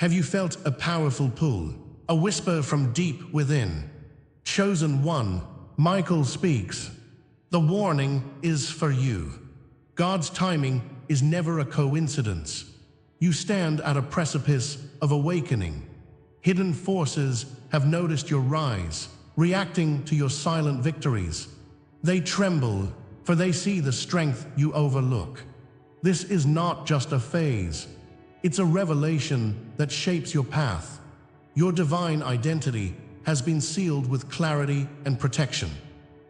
Have you felt a powerful pull, a whisper from deep within? Chosen one, Michael speaks. The warning is for you. God's timing is never a coincidence. You stand at a precipice of awakening. Hidden forces have noticed your rise, reacting to your silent victories. They tremble, for they see the strength you overlook. This is not just a phase. It's a revelation that shapes your path. Your divine identity has been sealed with clarity and protection.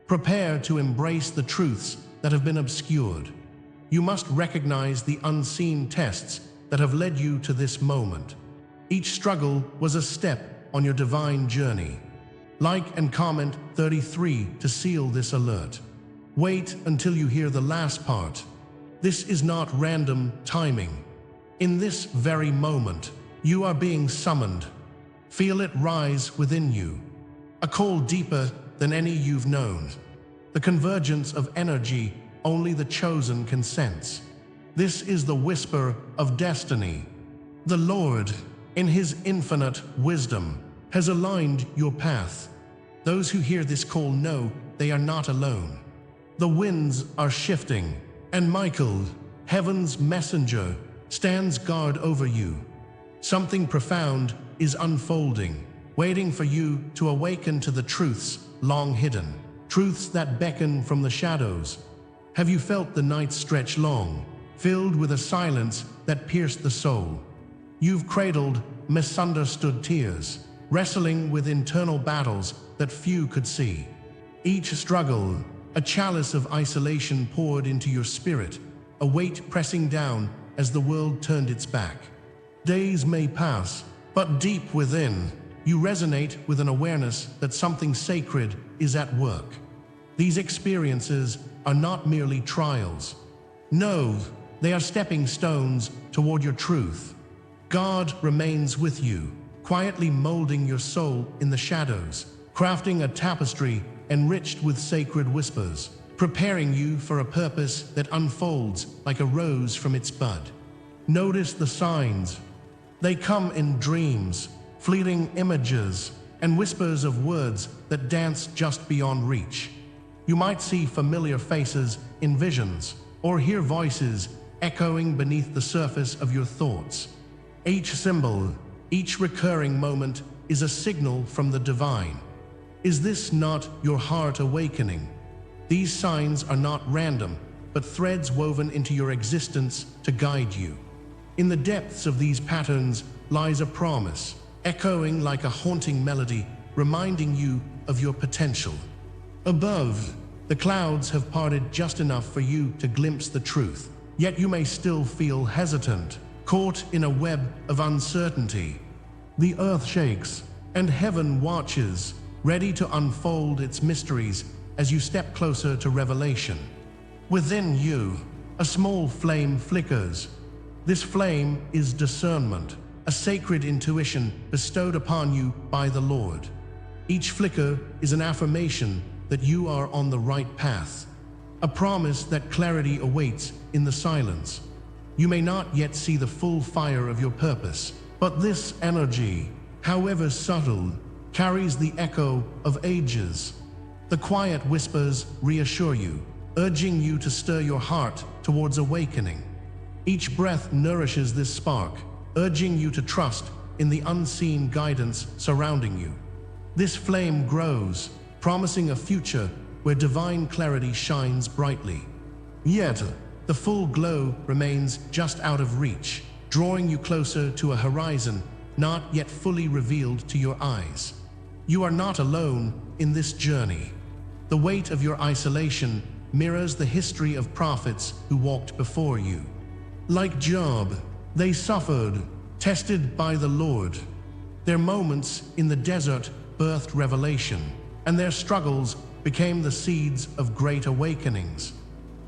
Prepare to embrace the truths that have been obscured. You must recognize the unseen tests that have led you to this moment. Each struggle was a step on your divine journey. Like and comment 33 to seal this alert. Wait until you hear the last part. This is not random timing. In this very moment, you are being summoned. Feel it rise within you. A call deeper than any you've known. The convergence of energy only the chosen can sense. This is the whisper of destiny. The Lord, in His infinite wisdom, has aligned your path. Those who hear this call know they are not alone. The winds are shifting, and Michael, heaven's messenger, stands guard over you. Something profound is unfolding, waiting for you to awaken to the truths long hidden, truths that beckon from the shadows. Have you felt the night stretch long, filled with a silence that pierced the soul? You've cradled misunderstood tears, wrestling with internal battles that few could see. Each struggle, a chalice of isolation poured into your spirit, a weight pressing down as the world turned its back. Days may pass, but deep within, you resonate with an awareness that something sacred is at work. These experiences are not merely trials. No, they are stepping stones toward your truth. God remains with you, quietly molding your soul in the shadows, crafting a tapestry enriched with sacred whispers, preparing you for a purpose that unfolds like a rose from its bud. Notice the signs. They come in dreams, fleeting images, and whispers of words that dance just beyond reach. You might see familiar faces in visions, or hear voices echoing beneath the surface of your thoughts. Each symbol, each recurring moment is a signal from the divine. Is this not your heart awakening? These signs are not random, but threads woven into your existence to guide you. In the depths of these patterns lies a promise, echoing like a haunting melody, reminding you of your potential. Above, the clouds have parted just enough for you to glimpse the truth, yet you may still feel hesitant, caught in a web of uncertainty. The earth shakes, and heaven watches, ready to unfold its mysteries as you step closer to revelation. Within you, a small flame flickers. This flame is discernment, a sacred intuition bestowed upon you by the Lord. Each flicker is an affirmation that you are on the right path, a promise that clarity awaits in the silence. You may not yet see the full fire of your purpose, but this energy, however subtle, carries the echo of ages. The quiet whispers reassure you, urging you to stir your heart towards awakening. Each breath nourishes this spark, urging you to trust in the unseen guidance surrounding you. This flame grows, promising a future where divine clarity shines brightly. Yet, the full glow remains just out of reach, drawing you closer to a horizon not yet fully revealed to your eyes. You are not alone in this journey. The weight of your isolation mirrors the history of prophets who walked before you. Like Job, they suffered, tested by the Lord. Their moments in the desert birthed revelation, and their struggles became the seeds of great awakenings.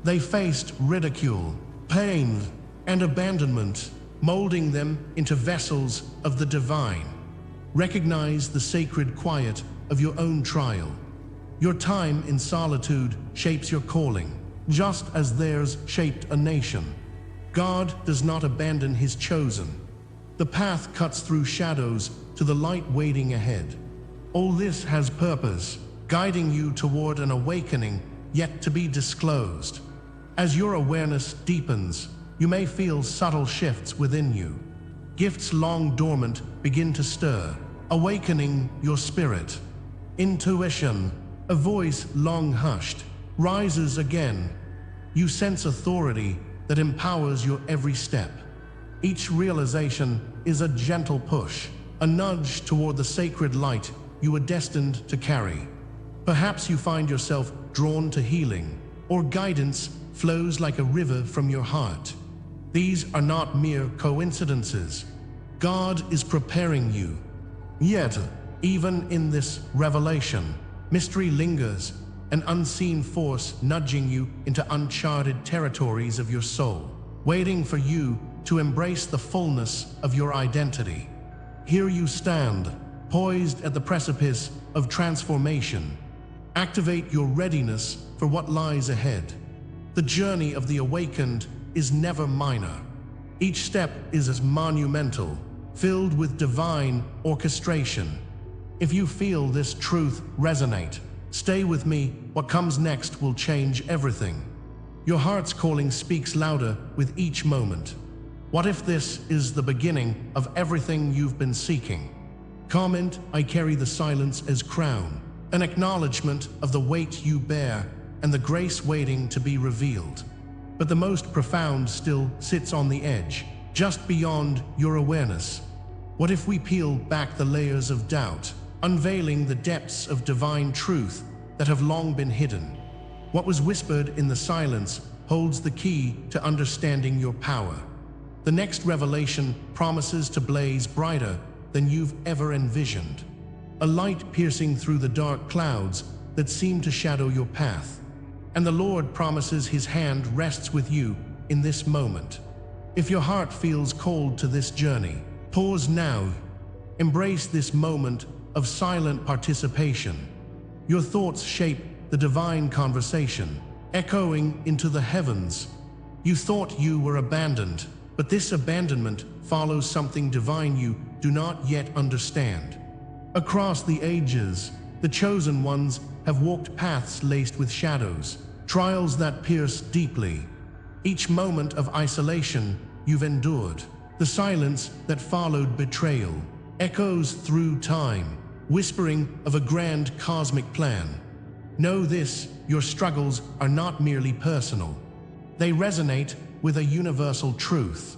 They faced ridicule, pain, and abandonment, molding them into vessels of the divine. Recognize the sacred quiet of your own trial. Your time in solitude shapes your calling, just as theirs shaped a nation. God does not abandon His chosen. The path cuts through shadows to the light waiting ahead. All this has purpose, guiding you toward an awakening yet to be disclosed. As your awareness deepens, you may feel subtle shifts within you. Gifts long dormant begin to stir, awakening your spirit. Intuition, a voice long hushed, rises again. You sense authority that empowers your every step. Each realization is a gentle push, a nudge toward the sacred light you are destined to carry. Perhaps you find yourself drawn to healing, or guidance flows like a river from your heart. These are not mere coincidences. God is preparing you. Yet, even in this revelation, mystery lingers, an unseen force nudging you into uncharted territories of your soul, waiting for you to embrace the fullness of your identity. Here you stand, poised at the precipice of transformation. Activate your readiness for what lies ahead. The journey of the awakened is never minor. Each step is as monumental, filled with divine orchestration. If you feel this truth resonate, stay with me. What comes next will change everything. Your heart's calling speaks louder with each moment. What if this is the beginning of everything you've been seeking? Comment, I carry the silence as crown, an acknowledgement of the weight you bear and the grace waiting to be revealed. But the most profound still sits on the edge, just beyond your awareness. What if we peel back the layers of doubt, unveiling the depths of divine truth that have long been hidden? What was whispered in the silence holds the key to understanding your power. The next revelation promises to blaze brighter than you've ever envisioned. A light piercing through the dark clouds that seem to shadow your path. And the Lord promises His hand rests with you in this moment. If your heart feels called to this journey, pause now. Embrace this moment of silent participation. Your thoughts shape the divine conversation, echoing into the heavens. You thought you were abandoned, but this abandonment follows something divine you do not yet understand. Across the ages, the chosen ones have walked paths laced with shadows, trials that pierce deeply. Each moment of isolation you've endured, the silence that followed betrayal, echoes through time, whispering of a grand cosmic plan. Know this, your struggles are not merely personal. They resonate with a universal truth.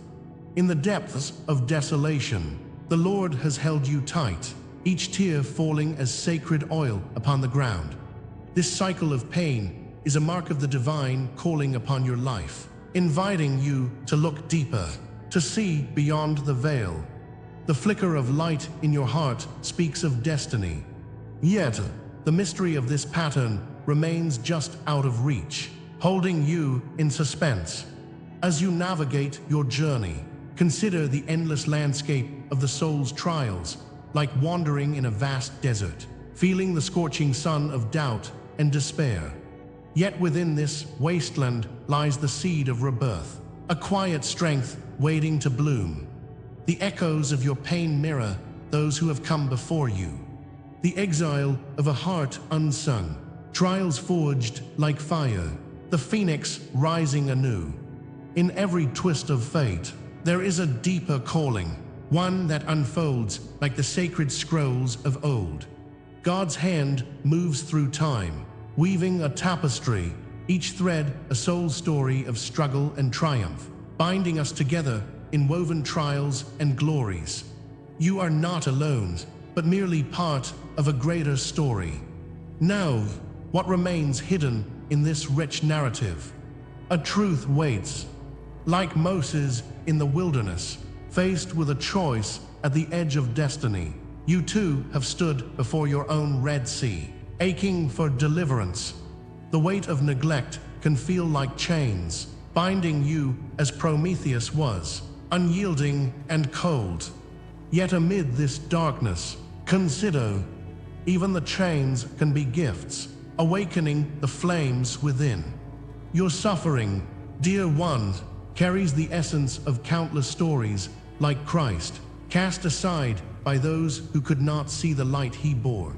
In the depths of desolation, the Lord has held you tight, each tear falling as sacred oil upon the ground. This cycle of pain is a mark of the divine calling upon your life, inviting you to look deeper, to see beyond the veil. The flicker of light in your heart speaks of destiny. Yet, the mystery of this pattern remains just out of reach, holding you in suspense. As you navigate your journey, consider the endless landscape of the soul's trials, like wandering in a vast desert, feeling the scorching sun of doubt and despair. Yet within this wasteland lies the seed of rebirth, a quiet strength waiting to bloom. The echoes of your pain mirror those who have come before you. The exile of a heart unsung, trials forged like fire, the phoenix rising anew. In every twist of fate, there is a deeper calling, one that unfolds like the sacred scrolls of old. God's hand moves through time, weaving a tapestry, each thread a soul story of struggle and triumph, binding us together in woven trials and glories. You are not alone, but merely part of a greater story. Now, what remains hidden in this rich narrative? A truth waits. Like Moses in the wilderness, faced with a choice at the edge of destiny, you too have stood before your own Red Sea, aching for deliverance. The weight of neglect can feel like chains, binding you as Prometheus was, unyielding and cold. Yet amid this darkness, consider, even the chains can be gifts, awakening the flames within. Your suffering, dear one, carries the essence of countless stories like Christ, cast aside by those who could not see the light he bore.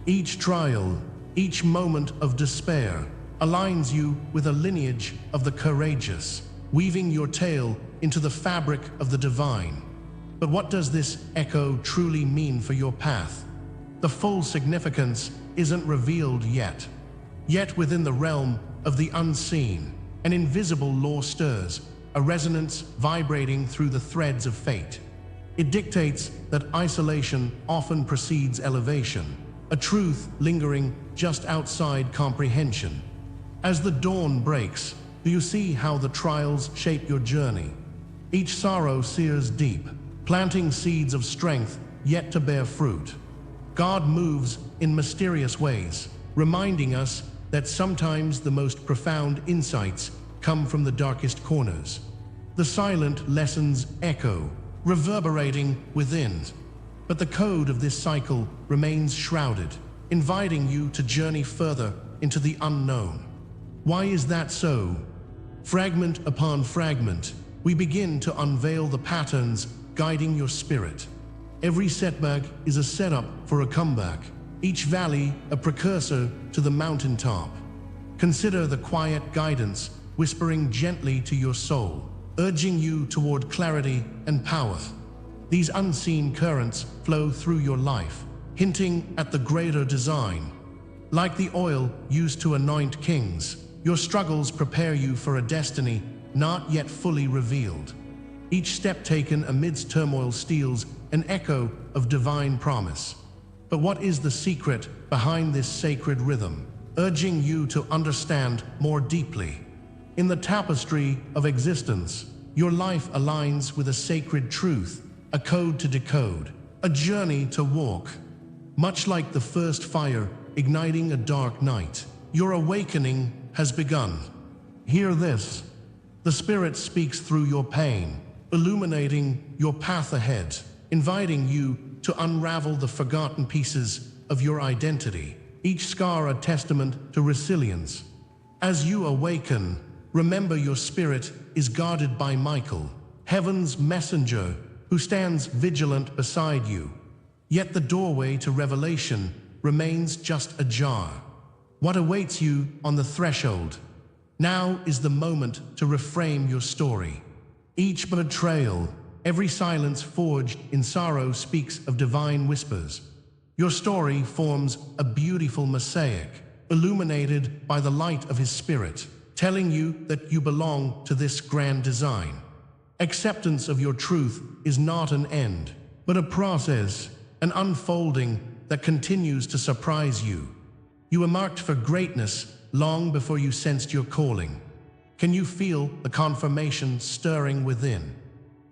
Each trial, each moment of despair, aligns you with a lineage of the courageous, weaving your tale into the fabric of the divine. But what does this echo truly mean for your path? The full significance isn't revealed yet. Yet within the realm of the unseen, an invisible law stirs, a resonance vibrating through the threads of fate. It dictates that isolation often precedes elevation, a truth lingering just outside comprehension. As the dawn breaks, do you see how the trials shape your journey? Each sorrow sears deep, planting seeds of strength yet to bear fruit. God moves in mysterious ways, reminding us that sometimes the most profound insights come from the darkest corners. The silent lessons echo, reverberating within. But the code of this cycle remains shrouded, inviting you to journey further into the unknown. Why is that so? Fragment upon fragment, we begin to unveil the patterns guiding your spirit. Every setback is a setup for a comeback, each valley a precursor to the mountaintop. Consider the quiet guidance whispering gently to your soul, urging you toward clarity and power. These unseen currents flow through your life, hinting at the greater design. Like the oil used to anoint kings, your struggles prepare you for a destiny not yet fully revealed. Each step taken amidst turmoil steals an echo of divine promise. But what is the secret behind this sacred rhythm, urging you to understand more deeply? In the tapestry of existence, your life aligns with a sacred truth, a code to decode, a journey to walk. Much like the first fire igniting a dark night, your awakening has begun. Hear this. The Spirit speaks through your pain, illuminating your path ahead, inviting you to unravel the forgotten pieces of your identity, each scar a testament to resilience. As you awaken, remember your spirit is guarded by Michael, heaven's messenger, who stands vigilant beside you. Yet the doorway to revelation remains just ajar. What awaits you on the threshold? Now is the moment to reframe your story. Each betrayal, every silence forged in sorrow speaks of divine whispers. Your story forms a beautiful mosaic, illuminated by the light of His Spirit, telling you that you belong to this grand design. Acceptance of your truth is not an end, but a process, an unfolding that continues to surprise you. You were marked for greatness long before you sensed your calling. Can you feel the confirmation stirring within?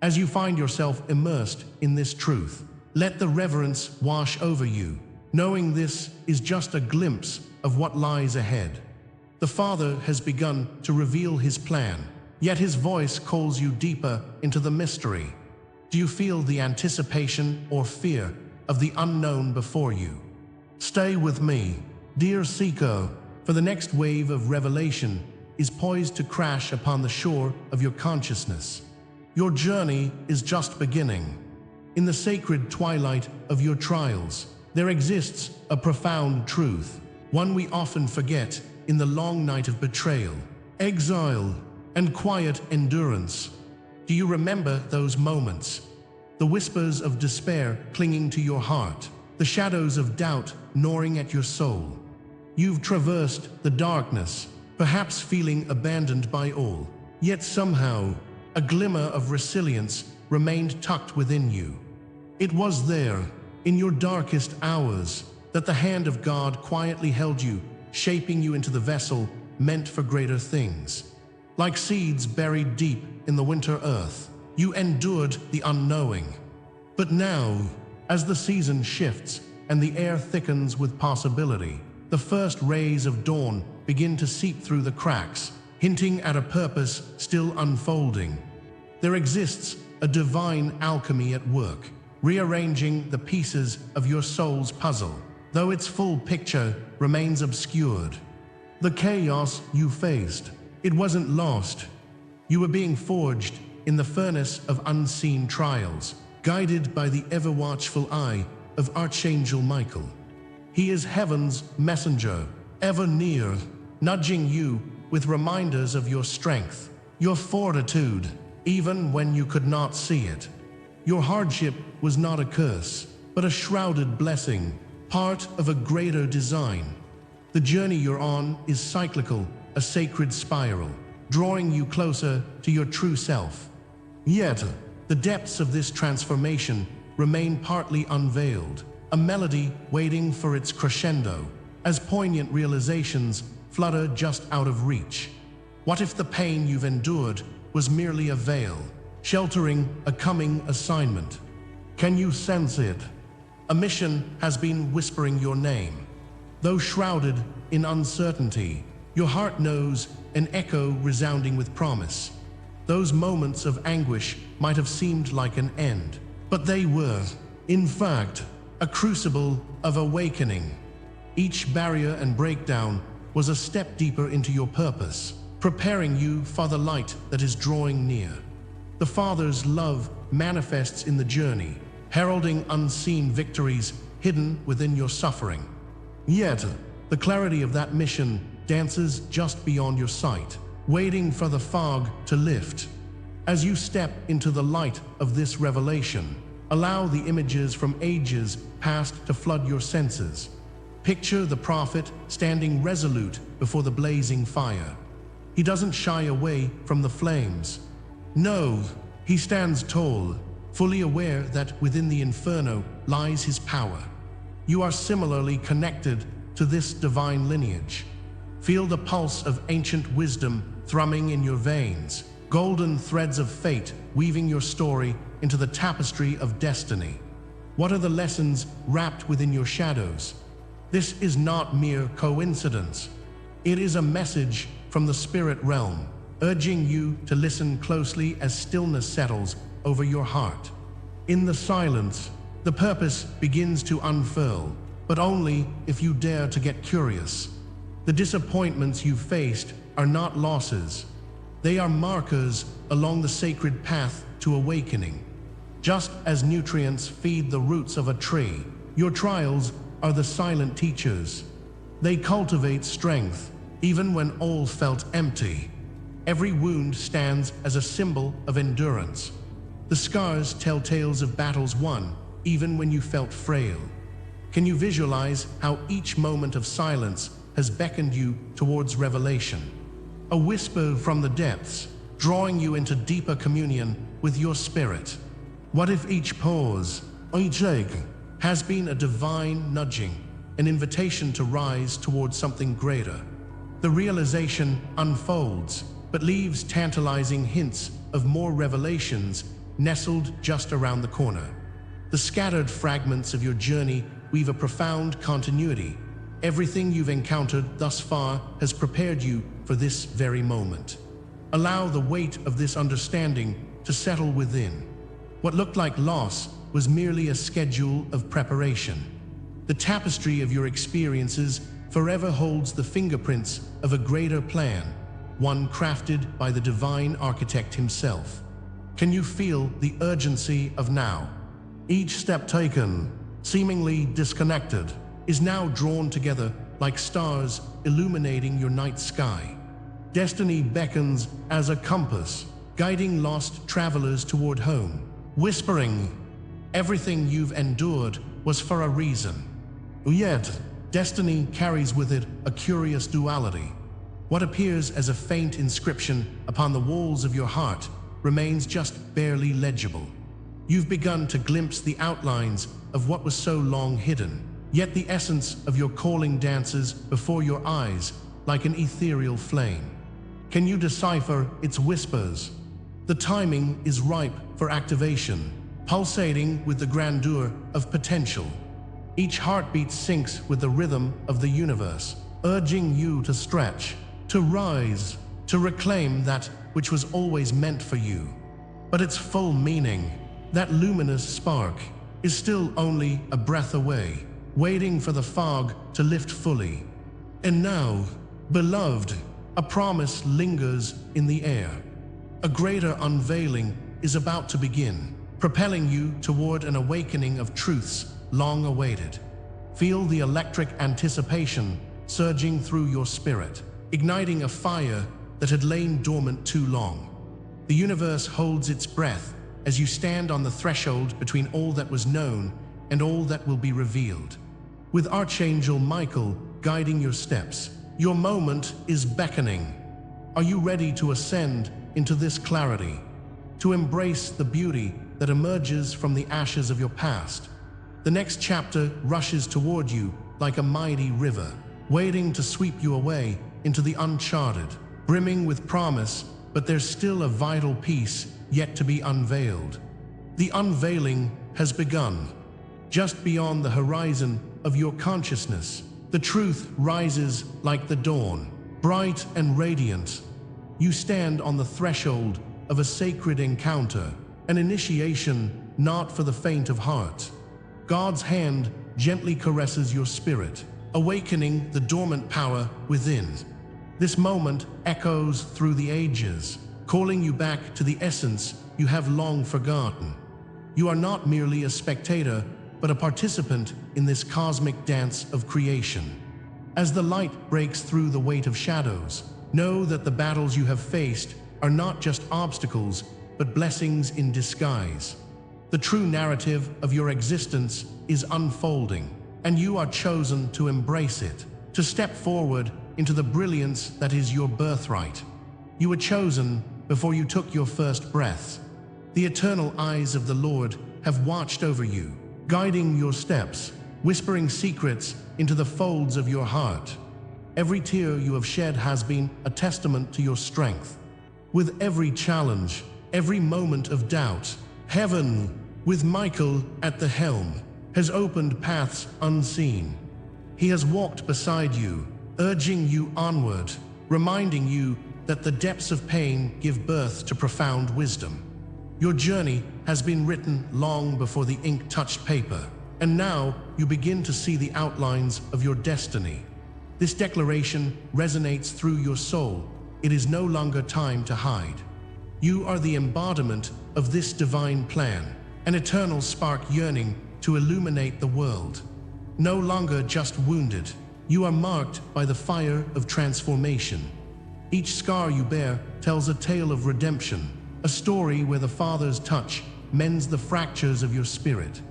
As you find yourself immersed in this truth, let the reverence wash over you, knowing this is just a glimpse of what lies ahead. The Father has begun to reveal His plan, yet His voice calls you deeper into the mystery. Do you feel the anticipation or fear of the unknown before you? Stay with me, dear seeker, for the next wave of revelation is poised to crash upon the shore of your consciousness. Your journey is just beginning. In the sacred twilight of your trials, there exists a profound truth, one we often forget in the long night of betrayal, exile, and quiet endurance. Do you remember those moments? The whispers of despair clinging to your heart, the shadows of doubt gnawing at your soul. You've traversed the darkness, perhaps feeling abandoned by all, yet somehow a glimmer of resilience remained tucked within you. It was there, in your darkest hours, that the hand of God quietly held you, shaping you into the vessel meant for greater things. Like seeds buried deep in the winter earth, you endured the unknowing. But now, as the season shifts and the air thickens with possibility, the first rays of dawn begin to seep through the cracks, hinting at a purpose still unfolding. There exists a divine alchemy at work, rearranging the pieces of your soul's puzzle, though its full picture remains obscured. The chaos you faced, it wasn't lost. You were being forged in the furnace of unseen trials, guided by the ever-watchful eye of Archangel Michael. He is heaven's messenger, ever near, nudging you with reminders of your strength, your fortitude, even when you could not see it. Your hardship was not a curse, but a shrouded blessing, part of a greater design. The journey you're on is cyclical, a sacred spiral, drawing you closer to your true self. Yet, the depths of this transformation remain partly unveiled, a melody waiting for its crescendo, as poignant realizations flutter just out of reach. What if the pain you've endured was merely a veil, sheltering a coming assignment? Can you sense it? A mission has been whispering your name. Though shrouded in uncertainty, your heart knows an echo resounding with promise. Those moments of anguish might have seemed like an end, but they were, in fact, a crucible of awakening. Each barrier and breakdown was a step deeper into your purpose, preparing you for the light that is drawing near. The Father's love manifests in the journey, heralding unseen victories hidden within your suffering. Yet, the clarity of that mission dances just beyond your sight, waiting for the fog to lift. As you step into the light of this revelation, allow the images from ages past to flood your senses. Picture the prophet standing resolute before the blazing fire. He doesn't shy away from the flames. No, he stands tall, fully aware that within the inferno lies his power. You are similarly connected to this divine lineage. Feel the pulse of ancient wisdom thrumming in your veins, golden threads of fate weaving your story into the tapestry of destiny. What are the lessons wrapped within your shadows? This is not mere coincidence. It is a message from the spirit realm, urging you to listen closely as stillness settles over your heart. In the silence, the purpose begins to unfurl, but only if you dare to get curious. The disappointments you've faced are not losses. They are markers along the sacred path to awakening. Just as nutrients feed the roots of a tree, your trials are the silent teachers. They cultivate strength, even when all felt empty. Every wound stands as a symbol of endurance. The scars tell tales of battles won, even when you felt frail. Can you visualize how each moment of silence has beckoned you towards revelation? A whisper from the depths, drawing you into deeper communion with your spirit. What if each pause, each ache, has been a divine nudging, an invitation to rise towards something greater? The realization unfolds, but leaves tantalizing hints of more revelations nestled just around the corner. The scattered fragments of your journey weave a profound continuity. Everything you've encountered thus far has prepared you for this very moment. Allow the weight of this understanding to settle within. What looked like loss was merely a schedule of preparation. The tapestry of your experiences forever holds the fingerprints of a greater plan, one crafted by the divine architect himself. Can you feel the urgency of now? Each step taken, seemingly disconnected, is now drawn together like stars illuminating your night sky. Destiny beckons as a compass, guiding lost travelers toward home, whispering, everything you've endured was for a reason. Yet, destiny carries with it a curious duality. What appears as a faint inscription upon the walls of your heart remains just barely legible. You've begun to glimpse the outlines of what was so long hidden, yet the essence of your calling dances before your eyes like an ethereal flame. Can you decipher its whispers? The timing is ripe for activation, pulsating with the grandeur of potential. Each heartbeat syncs with the rhythm of the universe, urging you to stretch, to rise, to reclaim that which was always meant for you. But its full meaning, that luminous spark, is still only a breath away, waiting for the fog to lift fully. And now, beloved, a promise lingers in the air. A greater unveiling is about to begin. propelling you toward an awakening of truths long awaited. Feel the electric anticipation surging through your spirit, igniting a fire that had lain dormant too long. The universe holds its breath as you stand on the threshold between all that was known and all that will be revealed. With Archangel Michael guiding your steps, your moment is beckoning. Are you ready to ascend into this clarity, to embrace the beauty that emerges from the ashes of your past? The next chapter rushes toward you like a mighty river, waiting to sweep you away into the uncharted, brimming with promise, but there's still a vital piece yet to be unveiled. The unveiling has begun. Just beyond the horizon of your consciousness, the truth rises like the dawn, bright and radiant. You stand on the threshold of a sacred encounter, an initiation not for the faint of heart. God's hand gently caresses your spirit, awakening the dormant power within. This moment echoes through the ages, calling you back to the essence you have long forgotten. You are not merely a spectator, but a participant in this cosmic dance of creation. As the light breaks through the weight of shadows, know that the battles you have faced are not just obstacles, but blessings in disguise. The true narrative of your existence is unfolding, and you are chosen to embrace it, to step forward into the brilliance that is your birthright. You were chosen before you took your first breath. The eternal eyes of the Lord have watched over you, guiding your steps, whispering secrets into the folds of your heart. Every tear you have shed has been a testament to your strength. With every challenge, every moment of doubt, heaven, with Michael at the helm, has opened paths unseen. He has walked beside you, urging you onward, reminding you that the depths of pain give birth to profound wisdom. Your journey has been written long before the ink touched paper, and now you begin to see the outlines of your destiny. This declaration resonates through your soul. It is no longer time to hide. You are the embodiment of this divine plan, an eternal spark yearning to illuminate the world. No longer just wounded, you are marked by the fire of transformation. Each scar you bear tells a tale of redemption, a story where the Father's touch mends the fractures of your spirit.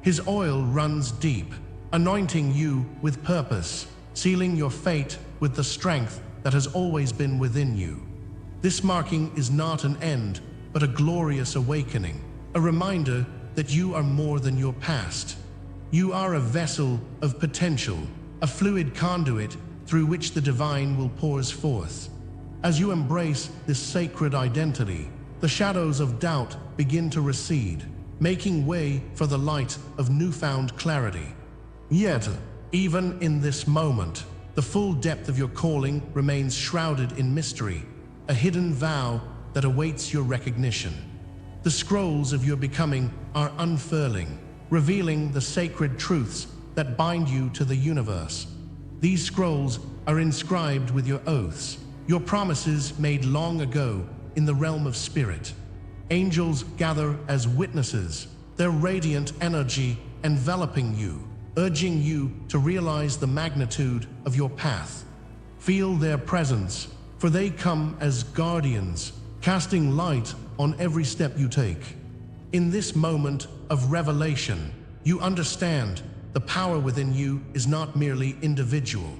His oil runs deep, anointing you with purpose, sealing your fate with the strength that has always been within you. This marking is not an end, but a glorious awakening, a reminder that you are more than your past. You are a vessel of potential, a fluid conduit through which the divine will pour forth. As you embrace this sacred identity, the shadows of doubt begin to recede, making way for the light of newfound clarity. Yet, even in this moment, the full depth of your calling remains shrouded in mystery, a hidden vow that awaits your recognition. The scrolls of your becoming are unfurling, revealing the sacred truths that bind you to the universe. These scrolls are inscribed with your oaths, your promises made long ago in the realm of spirit. Angels gather as witnesses, their radiant energy enveloping you, urging you to realize the magnitude of your path. Feel their presence, for they come as guardians, casting light on every step you take. In this moment of revelation, you understand the power within you is not merely individual.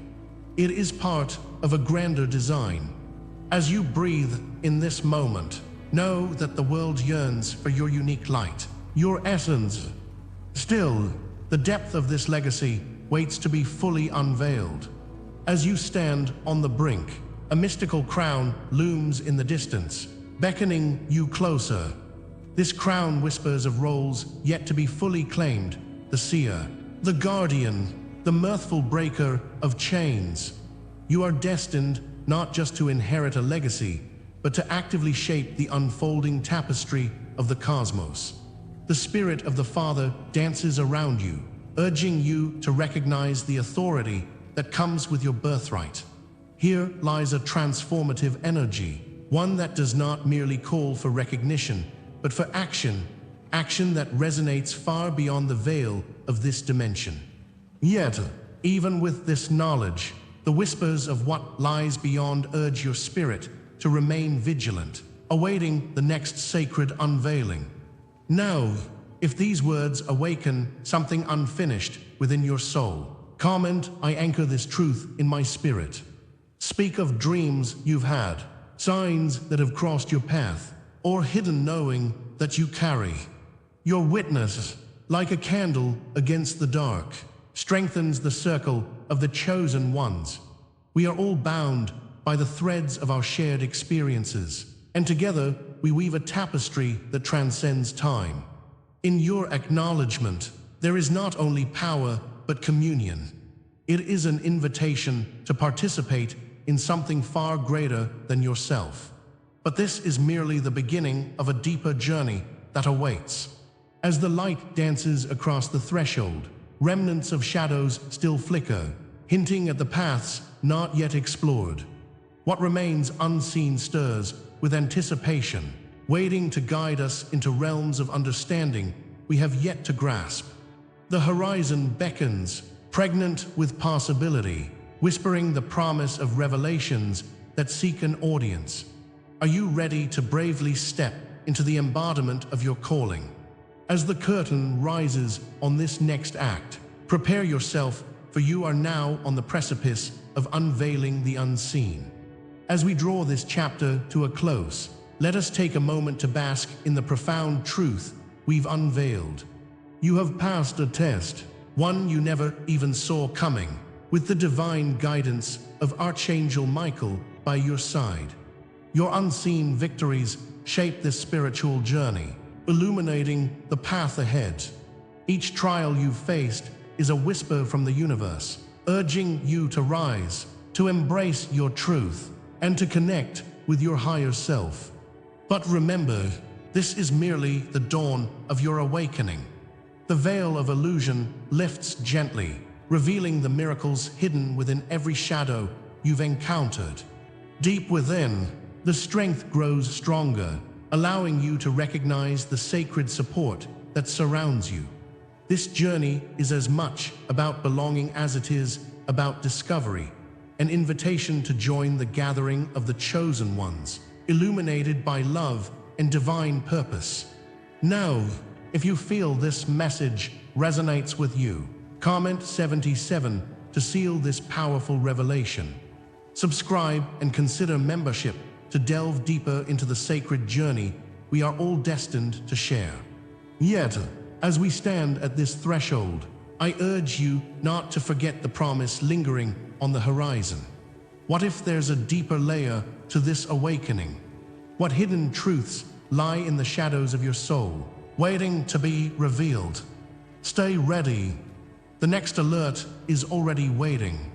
It is part of a grander design. As you breathe in this moment, know that the world yearns for your unique light, your essence. Still, the depth of this legacy waits to be fully unveiled. As you stand on the brink, a mystical crown looms in the distance, beckoning you closer. This crown whispers of roles yet to be fully claimed: the seer, the guardian, the mirthful breaker of chains. You are destined not just to inherit a legacy, but to actively shape the unfolding tapestry of the cosmos. The spirit of the Father dances around you, urging you to recognize the authority that comes with your birthright. Here lies a transformative energy, one that does not merely call for recognition, but for action. action that resonates far beyond the veil of this dimension. Yet, even with this knowledge, the whispers of what lies beyond urge your spirit to remain vigilant, awaiting the next sacred unveiling. Now, if these words awaken something unfinished within your soul, comment, "I anchor this truth in my spirit." Speak of dreams you've had, signs that have crossed your path, or hidden knowing that you carry. Your witness, like a candle against the dark, strengthens the circle of the chosen ones. We are all bound by the threads of our shared experiences, and together we weave a tapestry that transcends time. In your acknowledgement, there is not only power but communion. It is an invitation to participate in something far greater than yourself. But this is merely the beginning of a deeper journey that awaits. As the light dances across the threshold, remnants of shadows still flicker, hinting at the paths not yet explored. What remains unseen stirs with anticipation, waiting to guide us into realms of understanding we have yet to grasp. The horizon beckons, pregnant with possibility, whispering the promise of revelations that seek an audience. Are you ready to bravely step into the embodiment of your calling? As the curtain rises on this next act, prepare yourself, for you are now on the precipice of unveiling the unseen. As we draw this chapter to a close, let us take a moment to bask in the profound truth we've unveiled. You have passed a test, one you never even saw coming, with the divine guidance of Archangel Michael by your side. Your unseen victories shape this spiritual journey, illuminating the path ahead. Each trial you've faced is a whisper from the universe, urging you to rise, to embrace your truth, and to connect with your higher self. But remember, this is merely the dawn of your awakening. The veil of illusion lifts gently, revealing the miracles hidden within every shadow you've encountered. Deep within, the strength grows stronger, allowing you to recognize the sacred support that surrounds you. This journey is as much about belonging as it is about discovery, an invitation to join the gathering of the chosen ones, illuminated by love and divine purpose. Now, if you feel this message resonates with you, comment 77 to seal this powerful revelation. Subscribe and consider membership to delve deeper into the sacred journey we are all destined to share. Yet, as we stand at this threshold, I urge you not to forget the promise lingering on the horizon. What if there's a deeper layer to this awakening? What hidden truths lie in the shadows of your soul, waiting to be revealed? Stay ready. The next alert is already waiting.